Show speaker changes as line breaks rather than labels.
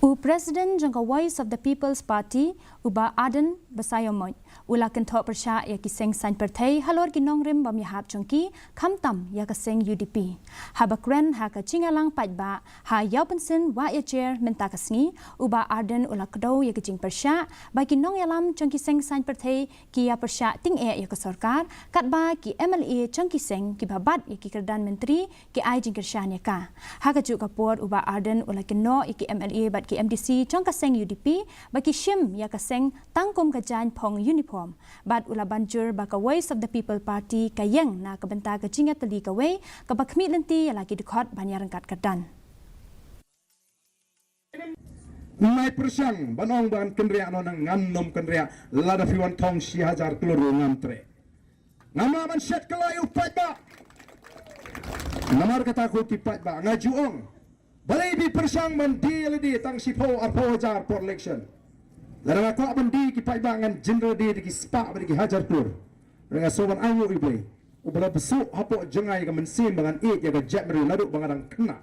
Presiden Jong Voice of the People's Party uba Aden Basayomoy ula Kynthoh persya ya ki Seng Sain Pyrthei Halor ki Nongrim bam Iahap Jongki khamtam ya ka Seng UDP habakren ha ka chingalang paitba ha yaw pensin wa ya chair menta kasngi uba Aden ula kdo ya ki ching persya ba ki nong yalam Jongki Seng Sain Pyrthei ki ya persya ting ya ka sarkar katba ki MLA Jongki Seng ki babat ya ki kerdan menteri ki ai jing kersya ya ka ha ka ju kapor uba Aden ula ki no ki MLA bat ki MDC Jong ka Seng UDP baki shim ya ka Seng tangkum ka jan phong uniform bat ula banjur ba ka Voice of the People Party ka yang na ka benta ka jinga tali ka we ka bakmi lenti ya lagi dikot banyaran kat kadan
Mai persang banong ban kendria no nang ngam kendria lada fiwan thong si hajar keluru ngam tre ngama man set kelayu paitba namar kata ku ti paitba ngajuong balai bi persang mandi ledi tang sipo arpo jar for election lara ko mandi ki paitba ngan general di ki spa bagi hajar kelur dengan soban ayu ibe ubala besuk hapo jengai ka mensim dengan ya ka jet meri laduk bangadang kena